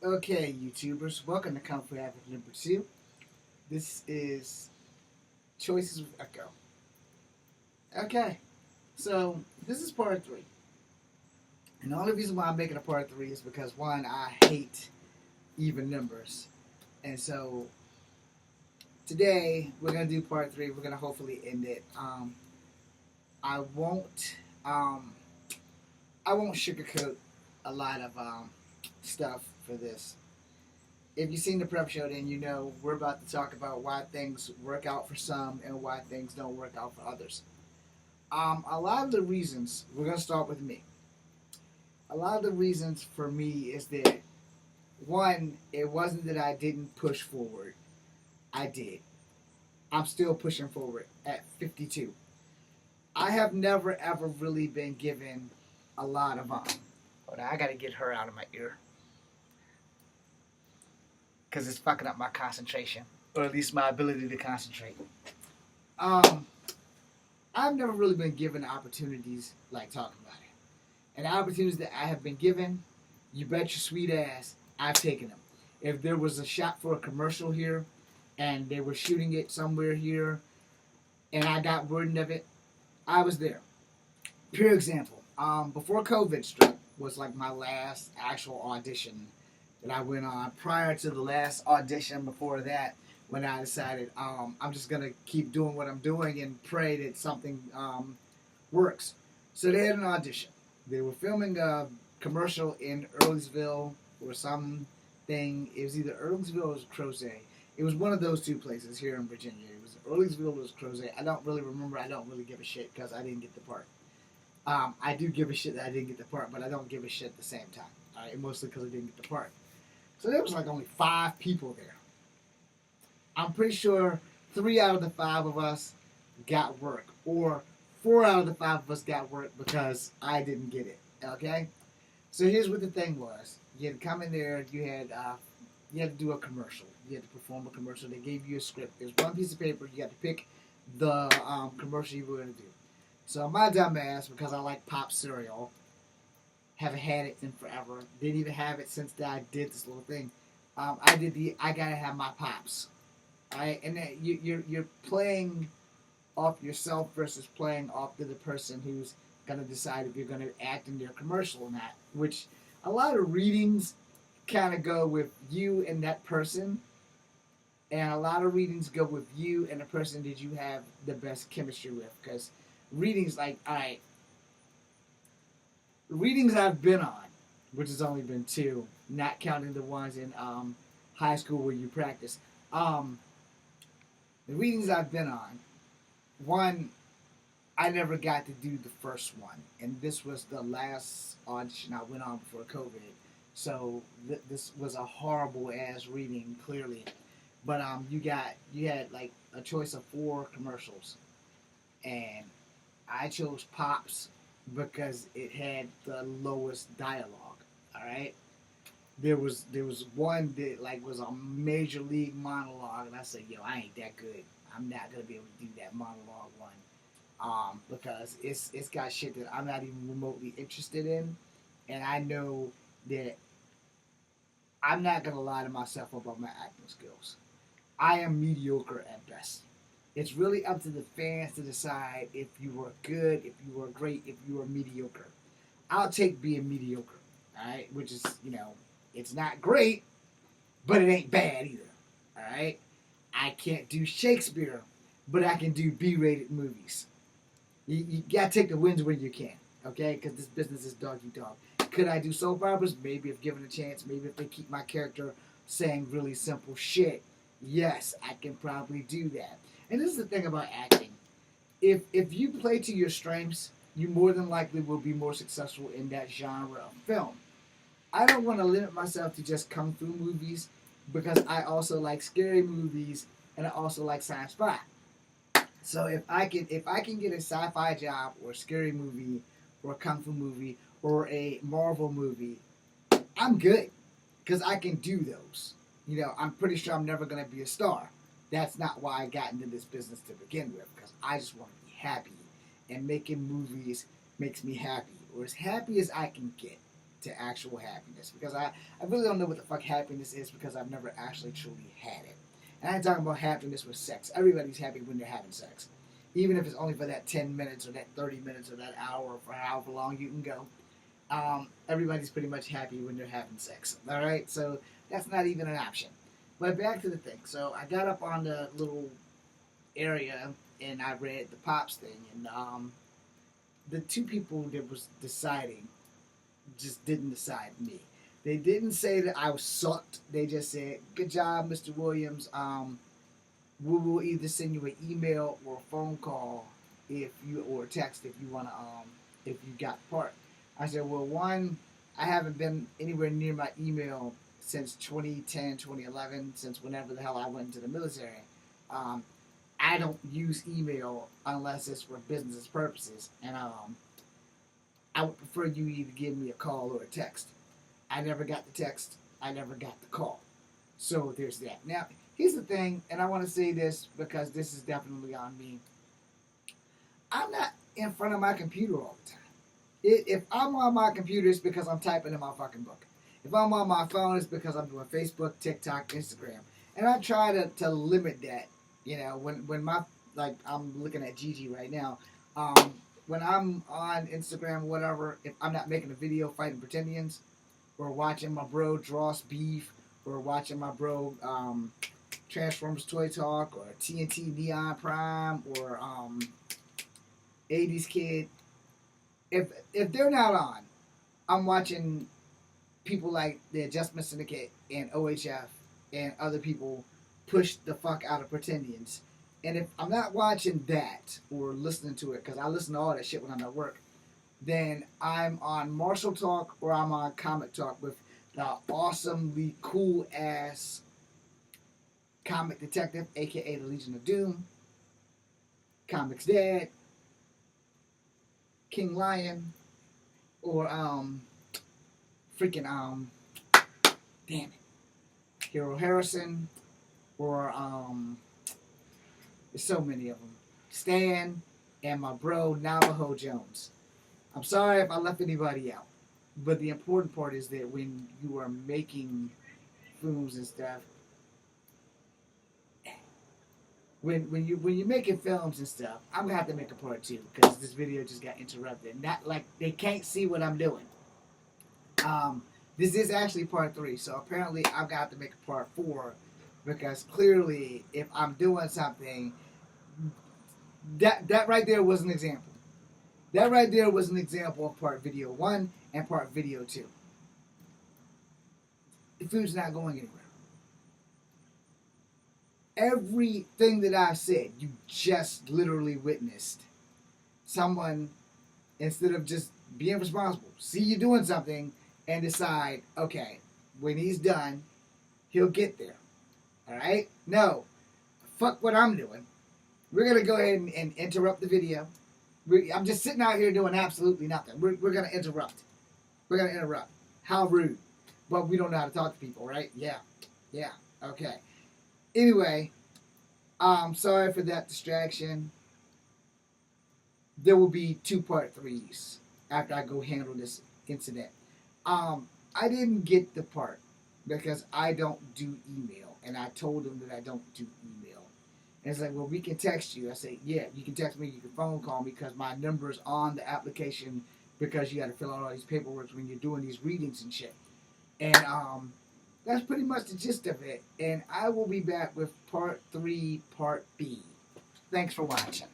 Okay, YouTubers, welcome to Kung Fu African number 2. This is Choices with Ecko. Okay, so this is part 3. And the only reason why I'm making a part 3 is because, one, I hate even numbers. And so today we're going to do part 3. We're going to hopefully end it. I won't, um, I won't sugarcoat a lot of stuff for this. If you've seen the prep show, then you know we're about to talk about why things work out for some and why things don't work out for others. A lot of the reasons, we're going to start with me. A lot of the reasons for me is that, one, it wasn't that I didn't push forward. I did. I'm still pushing forward at 52. I have never ever really been given a lot of Hold on, I got to get her out of my ear because it's fucking up my concentration, or at least my ability to concentrate. Um, I've never really been given opportunities like talking about it. And the opportunities that I have been given, you bet your sweet ass, I've taken them. If there was a shot for a commercial here, and they were shooting it somewhere here, and I got word of it, I was there. Pure example. Before COVID struck was like my last actual audition that I went on. Prior to the last audition before that, when I decided I'm just gonna keep doing what I'm doing and pray that something works. So they had an audition. They were filming a commercial in Earlsville or something. It was either Earlsville or Crozet. It was one of those two places here in Virginia. It was Earlsville or it was Crozet. I don't really remember. I don't really give a shit because I didn't get the part. I do give a shit that I didn't get the part, but I don't give a shit at the same time. All right, mostly because I didn't get the part. So there was like only 5 people there. I'm pretty sure 3 out of the 5 of us got work, or 4 out of the 5 of us got work because I didn't get it. Okay, so here's what the thing was: you had to come in there. You had to do a commercial. You had to perform a commercial. They gave you a script. There's one piece of paper. You had to pick the commercial you were going to do. So my dumb ass, because I like pop cereal, haven't had it in forever. Didn't even have it since I did this little thing. I gotta have my pops. Alright, and then you're playing off yourself versus playing off to the person who's gonna decide if you're gonna act in their commercial or not. Which a lot of readings kind of go with you and that person, and a lot of readings go with you and the person that you have the best chemistry with. Because readings like, alright, readings I've been on, which has only been 2, not counting the ones in high school where you practice. The readings I've been on, one, I never got to do the first one, and this was the last audition I went on before COVID. So this was a horrible ass reading, clearly. But you had like a choice of 4 commercials, and I chose Pops because it had the lowest dialogue. All right, there was one that like was a major league monologue, and I said, "Yo, I ain't that good. I'm not gonna be able to do that monologue one." Because it's got shit that I'm not even remotely interested in, and I know that I'm not gonna lie to myself about my acting skills. I am mediocre at best. It's really up to the fans to decide if you were good, if you were great, if you were mediocre. I'll take being mediocre, alright? Which is, it's not great, but it ain't bad either, alright? I can't do Shakespeare, but I can do B-rated movies. You gotta take the wins when you can, okay? Because this business is dog eat dog. Could I do soap operas? Maybe if given a chance. Maybe if they keep my character saying really simple shit. Yes, I can probably do that. And this is the thing about acting. If you play to your strengths, you more than likely will be more successful in that genre of film. I don't want to limit myself to just kung fu movies because I also like scary movies and I also like science fi. So if I can get a sci-fi job or a scary movie or a kung fu movie or a Marvel movie, I'm good because I can do those. I'm pretty sure I'm never going to be a star. That's not why I got into this business to begin with, because I just want to be happy, and making movies makes me happy, or as happy as I can get. to actual happiness, because I really don't know what the fuck happiness is, because I've never actually truly had it. And I ain't talking about happiness with sex. Everybody's happy when they're having sex. Even if it's only for that 10 minutes or that 30 minutes or that hour or for however long you can go. Everybody's pretty much happy when they're having sex. Alright? So that's not even an option. But back to the thing. So I got up on the little area and I read the Pops thing. And the two people that was deciding just didn't decide me. They didn't say that I sucked. They just said, "Good job, Mr. Williams. We will either send you an email or a phone call or a text if you wanna if you got the part." I said, "Well, one, I haven't been anywhere near my email since 2010, 2011, since whenever the hell I went into the military. I don't use email unless it's for business purposes, and I would prefer you either give me a call or a text." I never got the text. I never got the call. So there's that. Now, here's the thing, and I want to say this because this is definitely on me. I'm not in front of my computer all the time. If I'm on my computer, it's because I'm typing in my fucking book. If I'm on my phone, it's because I'm doing Facebook, TikTok, Instagram. And I try to limit that. You know, when my, like, I'm looking at Gigi right now. When I'm on Instagram or whatever, if I'm not making a video fighting pretendians, or watching my bro Dross Beef, or watching my bro Transformers Toy Talk, or TNT Neon Prime, or 80s Kid. If they're not on, I'm watching people like the Adjustment Syndicate and OHF and other people push the fuck out of pretendians. And if I'm not watching that or listening to it, because I listen to all that shit when I'm at work, then I'm on Marshall Talk or I'm on Comic Talk with the awesomely cool ass comic detective, aka the Legion of Doom, Comics Dad, King Lion, or damn it, Hero Harrison, or there's so many of them, Stan, and my bro Navajo Jones. I'm sorry if I left anybody out, but the important part is that when you are making films and stuff, when you're making films and stuff, I'm gonna have to make a part 2 because this video just got interrupted. Not like they can't see what I'm doing. This is actually part 3, so apparently I've got to make a part 4 because clearly if I'm doing something, that right there was an example. That right there was an example of part video 1 and part video 2. The food's not going anywhere. Everything that I said, you just literally witnessed. Someone, instead of just being responsible, see you doing something and decide, okay, when he's done, he'll get there. Alright? No. Fuck what I'm doing. We're going to go ahead and interrupt the video. I'm just sitting out here doing absolutely nothing. We're going to interrupt. We're going to interrupt. How rude. But we don't know how to talk to people, right? Yeah. Yeah. Okay. Anyway, sorry for that distraction. There will be 2 part 3s after I go handle this incident. I didn't get the part because I don't do email. And I told them that I don't do email. And it's like, well, we can text you. I say, yeah, you can text me, you can phone call me because my number's on the application because you got to fill out all these paperwork when you're doing these readings and shit. And that's pretty much the gist of it. And I will be back with part 3, part B. Thanks for watching.